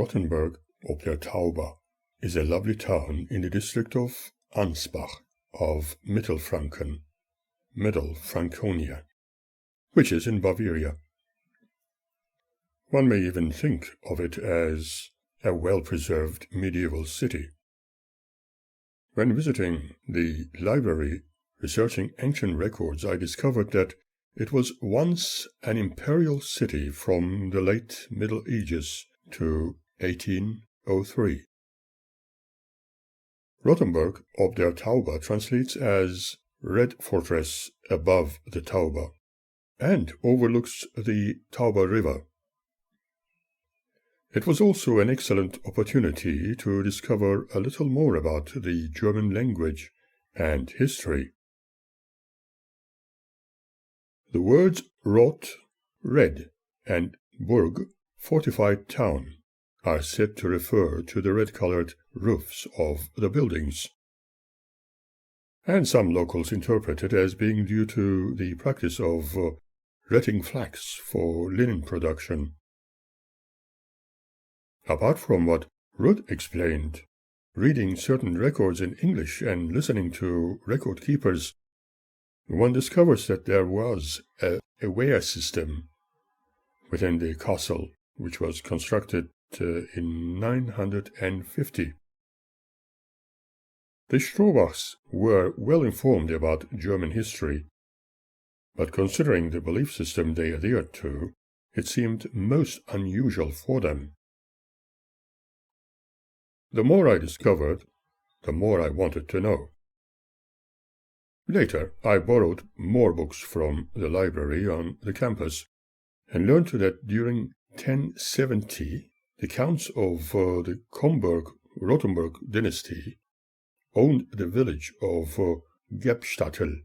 Rothenburg ob der Tauber is a lovely town in the district of Ansbach of Mittelfranken, Middle Franconia, which is in Bavaria. One may even think of it as a well-preserved medieval city. When visiting the library, researching ancient records, I discovered that it was once an imperial city from the late Middle Ages to 1803. Rothenburg ob der Tauber translates as Red Fortress above the Tauber and overlooks the Tauber River. It was also an excellent opportunity to discover a little more about the German language and history. The words Rot, red, and Burg, fortified town, are said to refer to the red-colored roofs of the buildings, and some locals interpret it as being due to the practice of retting flax for linen production. Apart from what Rudd explained, reading certain records in English and listening to record keepers, one discovers that there was a weir system within the castle, which was constructed in 950. The Strohbachs were well informed about German history, but considering the belief system they adhered to, it seemed most unusual for them. The more I discovered, the more I wanted to know. Later, I borrowed more books from the library on the campus and learned that during 1070, the counts of the Comburg-Rothenburg dynasty owned the village of Gebstattel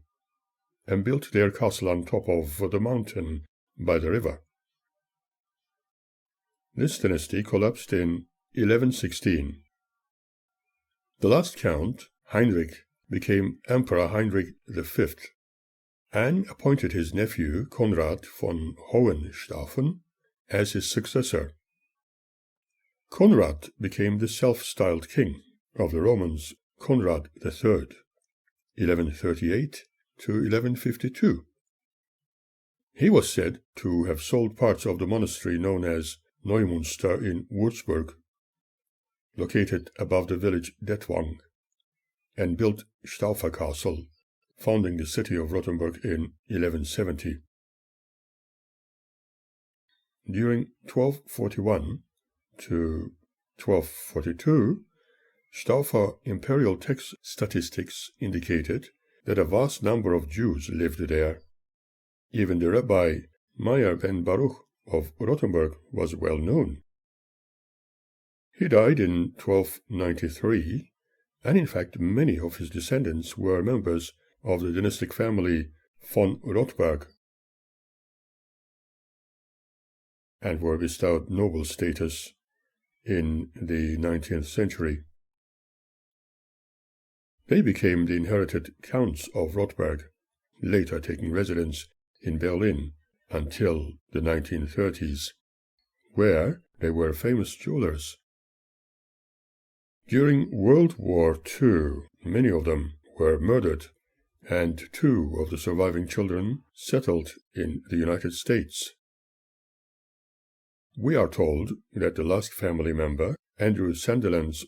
and built their castle on top of the mountain by the river. This dynasty collapsed in 1116. The last count, Heinrich, became Emperor Heinrich V and appointed his nephew Konrad von Hohenstaufen as his successor. Konrad became the self-styled king of the Romans, Konrad III, 1138 to 1152. He was said to have sold parts of the monastery known as Neumünster in Würzburg, located above the village Detwang, and built Staufer Castle, founding the city of Rothenburg in 1170. During 1241 to 1242, Staufer imperial tax statistics indicated that a vast number of Jews lived there. Even the Rabbi Meyer ben Baruch of Rothenburg was well known. He died in 1293, and in fact many of his descendants were members of the dynastic family von Rotberg and were bestowed noble status in the 19th century. They became the inherited counts of Rotberg, later taking residence in Berlin until the 1930s, where they were famous jewelers. During World War II, many of them were murdered, and 2 of the surviving children settled in the United States. We are told that the last family member, Andrew Sandilands,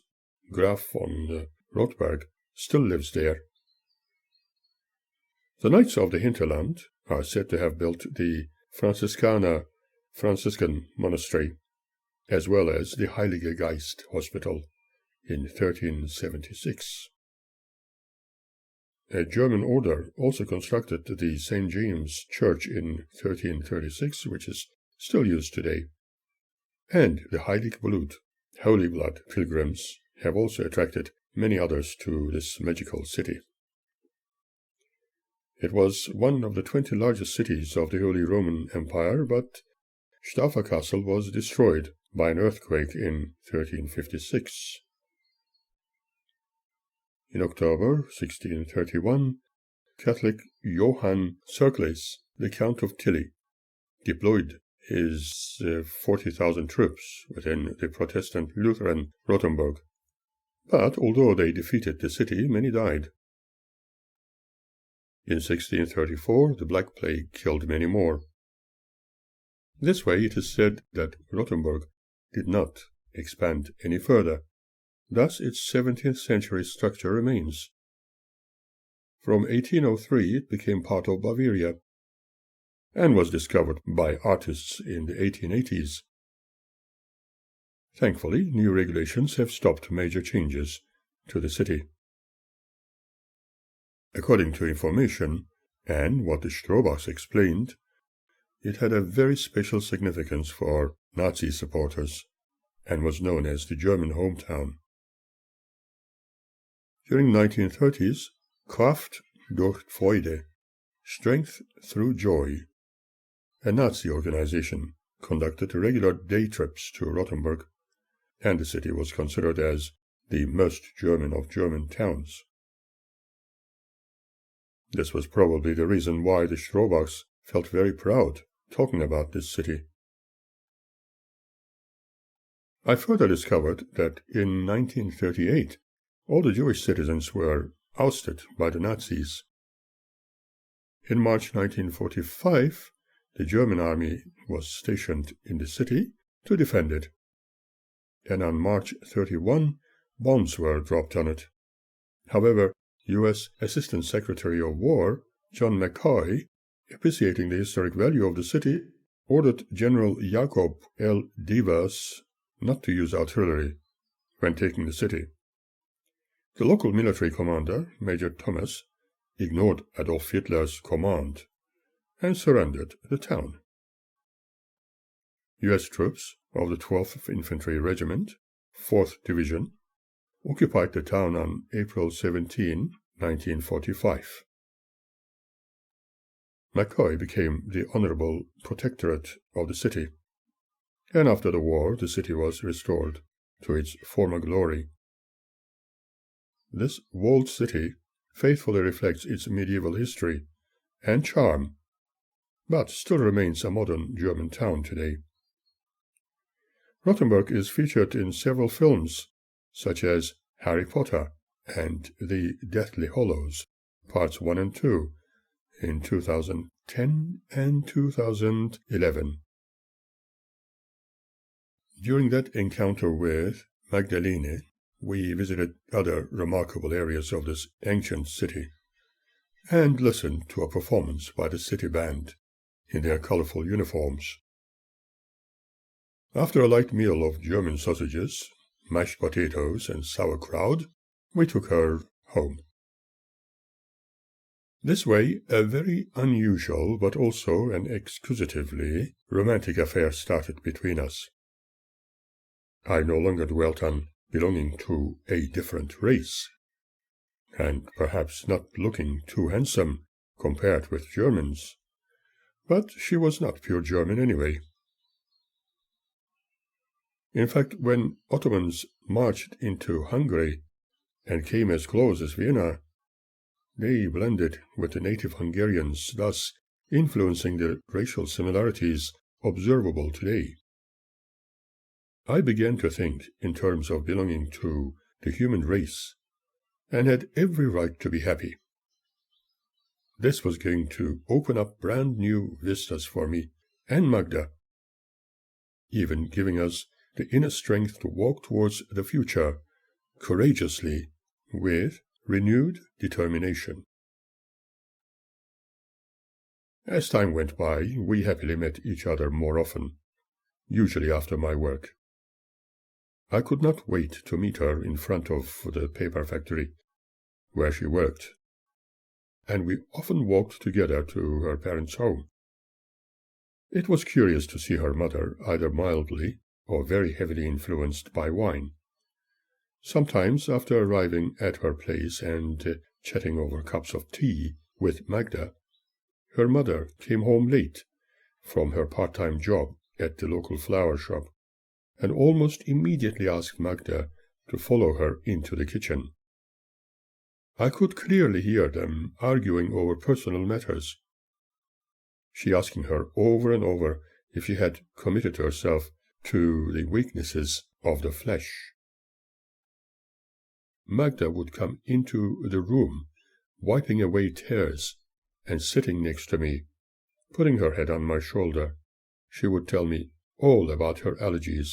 Graf von Rotberg, still lives there. The Knights of the Hinterland are said to have built the Franciscan monastery, as well as the Heilige Geist Hospital in 1376. A German order also constructed the St. James Church in 1336, which is still used today. And the Heilig Blut, Holy Blood pilgrims, have also attracted many others to this magical city. It was one of the 20 largest cities of the Holy Roman Empire, but Staufer Castle was destroyed by an earthquake in 1356. In October 1631, Catholic Johann Cercles, the Count of Tilly, deployed his 40,000 troops within the Protestant Lutheran Rothenburg. But although they defeated the city, many died. In 1634, the Black Plague killed many more. This way, it is said that Rothenburg did not expand any further. Thus, its 17th century structure remains. From 1803, it became part of Bavaria and was discovered by artists in the 1880s. Thankfully, new regulations have stopped major changes to the city. According to information and what the Strohbachs explained, it had a very special significance for Nazi supporters and was known as the German hometown. During the 1930s, Kraft durch Freude, Strength Through Joy, a Nazi organization, conducted regular day trips to Rothenburg, and the city was considered as the most German of German towns. This was probably the reason why the Strohbachs felt very proud talking about this city. I further discovered that in 1938, all the Jewish citizens were ousted by the Nazis. In March 1945, the German army was stationed in the city to defend it, and on March 31, bombs were dropped on it. However, U.S. Assistant Secretary of War John McCoy, appreciating the historic value of the city, ordered General Jacob L. Devers not to use artillery when taking the city. The local military commander, Major Thomas, ignored Adolf Hitler's command and surrendered the town. U.S. troops of the 12th Infantry Regiment, 4th Division, occupied the town on April 17, 1945. McCoy became the honorable protectorate of the city, and after the war the city was restored to its former glory. This walled city faithfully reflects its medieval history and charm, but still remains a modern German town today. Rothenburg is featured in several films, such as Harry Potter and The Deathly Hallows, Parts 1 and 2, in 2010 and 2011. During that encounter with Magdalene, we visited other remarkable areas of this ancient city and listened to a performance by the city band in their colorful uniforms. After a light meal of German sausages, mashed potatoes, and sauerkraut, we took her home. This way, a very unusual but also an exquisitively romantic affair started between us. I no longer dwelt on belonging to a different race, and perhaps not looking too handsome compared with Germans, but she was not pure German anyway. In fact, when Ottomans marched into Hungary and came as close as Vienna, they blended with the native Hungarians, thus influencing the racial similarities observable today. I began to think in terms of belonging to the human race, and had every right to be happy. This was going to open up brand new vistas for me and Magda, even giving us the inner strength to walk towards the future courageously with renewed determination. As time went by, we happily met each other more often, usually after my work. I could not wait to meet her in front of the paper factory where she worked, and we often walked together to her parents' home. It was curious to see her mother either mildly or very heavily influenced by wine. Sometimes, after arriving at her place and chatting over cups of tea with Magda, her mother came home late from her part-time job at the local flower shop and almost immediately asked Magda to follow her into the kitchen. I could clearly hear them arguing over personal matters, she asking her over and over if she had committed herself to the weaknesses of the flesh. Magda would come into the room, wiping away tears, and sitting next to me, putting her head on my shoulder. She would tell me all about her allergies,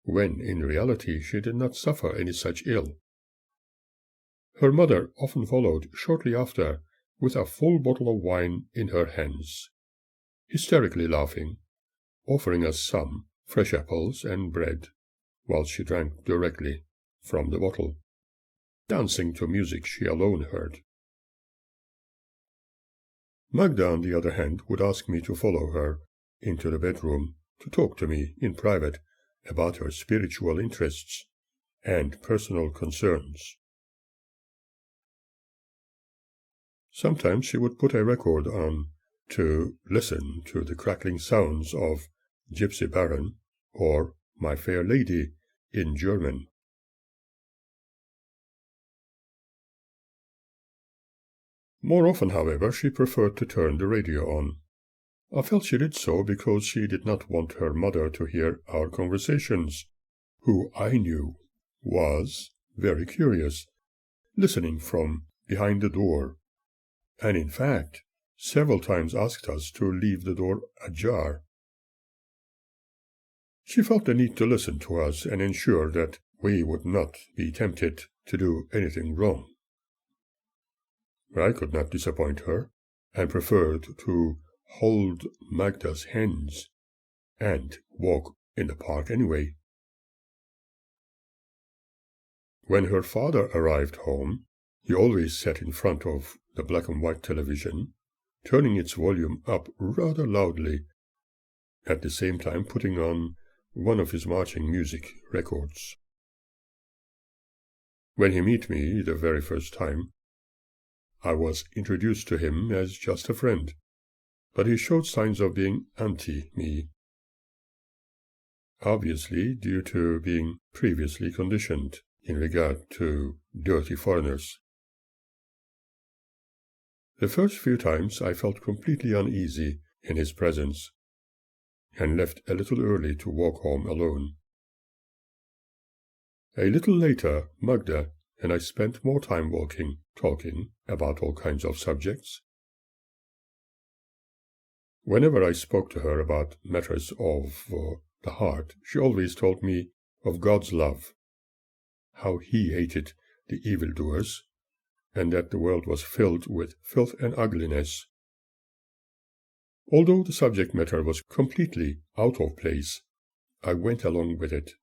when in reality she did not suffer any such ill. Her mother often followed shortly after, with a full bottle of wine in her hands, hysterically laughing, offering us some fresh apples and bread, while she drank directly from the bottle, dancing to music she alone heard. Magda, on the other hand, would ask me to follow her into the bedroom to talk to me in private about her spiritual interests and personal concerns. Sometimes she would put a record on to listen to the crackling sounds of Gypsy Baron or My Fair Lady in German. More often, however, she preferred to turn the radio on. I felt she did so because she did not want her mother to hear our conversations, who I knew was very curious, listening from behind the door, and in fact several times asked us to leave the door ajar. She felt the need to listen to us and ensure that we would not be tempted to do anything wrong. I could not disappoint her, and preferred to hold Magda's hands and walk in the park anyway. When her father arrived home, he always sat in front of the black and white television, turning its volume up rather loudly, at the same time putting on one of his marching music records. When he met me the very first time, I was introduced to him as just a friend, but he showed signs of being anti-me, obviously due to being previously conditioned in regard to dirty foreigners. The first few times I felt completely uneasy in his presence, and left a little early to walk home alone. A little later, Magda and I spent more time walking, talking about all kinds of subjects. Whenever I spoke to her about matters of the heart, she always told me of God's love, how he hated the evildoers, and that the world was filled with filth and ugliness. Although the subject matter was completely out of place, I went along with it.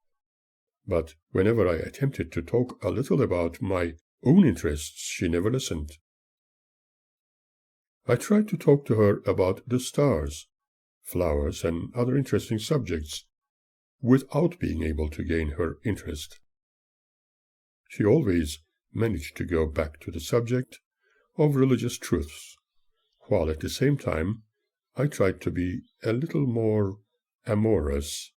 But whenever I attempted to talk a little about my own interests, she never listened. I tried to talk to her about the stars, flowers, and other interesting subjects, without being able to gain her interest. She always managed to go back to the subject of religious truths, while at the same time I tried to be a little more amorous.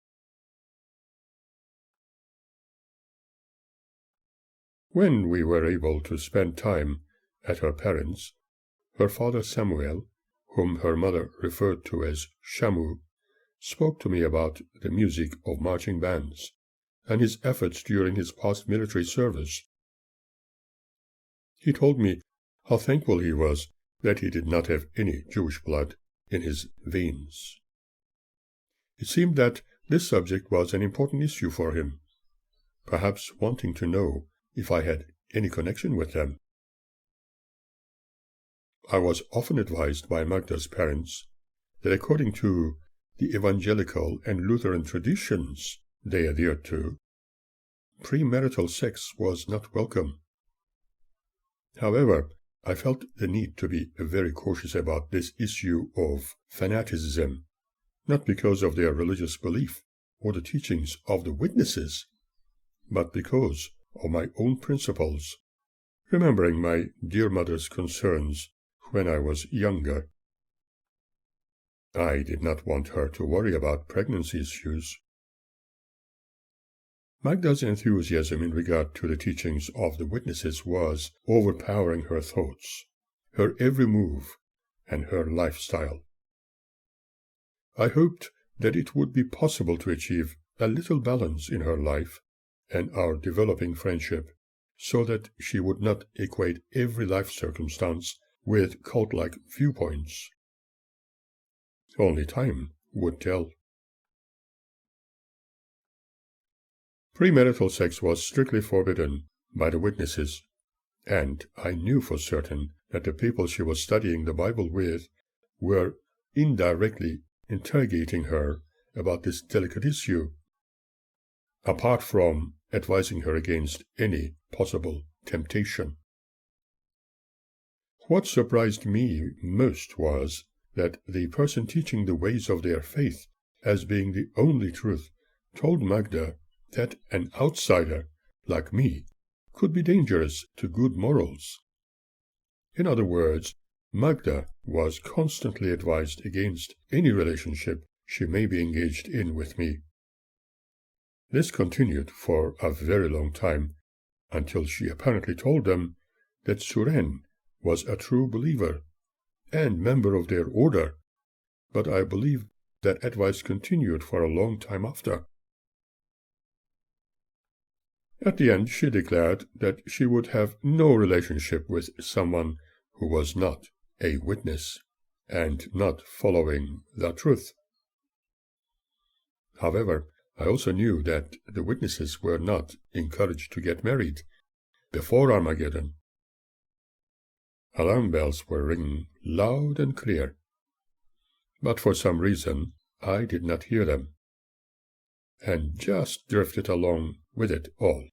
When we were able to spend time at her parents', her father Samuel, whom her mother referred to as Shamu, spoke to me about the music of marching bands and his efforts during his past military service. He told me how thankful he was that he did not have any Jewish blood in his veins. It seemed that this subject was an important issue for him, perhaps wanting to know if I had any connection with them. I was often advised by Magda's parents that according to the evangelical and Lutheran traditions they adhered to, premarital sex was not welcome. However, I felt the need to be very cautious about this issue of fanaticism, not because of their religious belief or the teachings of the witnesses, but because of my own principles, remembering my dear mother's concerns when I was younger. I did not want her to worry about pregnancy issues. Magda's enthusiasm in regard to the teachings of the witnesses was overpowering her thoughts, her every move, and her lifestyle. I hoped that it would be possible to achieve a little balance in her life and our developing friendship, so that she would not equate every life circumstance with cult-like viewpoints. Only time would tell. Premarital sex was strictly forbidden by the witnesses, and I knew for certain that the people she was studying the Bible with were indirectly interrogating her about this delicate issue, apart from advising her against any possible temptation. What surprised me most was that the person teaching the ways of their faith as being the only truth told Magda that an outsider, like me, could be dangerous to good morals. In other words, Magda was constantly advised against any relationship she may be engaged in with me. This continued for a very long time, until she apparently told them that Suren was a true believer and member of their order, but I believe that advice continued for a long time after. At the end, she declared that she would have no relationship with someone who was not a witness and not following the truth. However, I also knew that the witnesses were not encouraged to get married before Armageddon. Alarm bells were ringing loud and clear, but for some reason I did not hear them, and just drifted along with it all.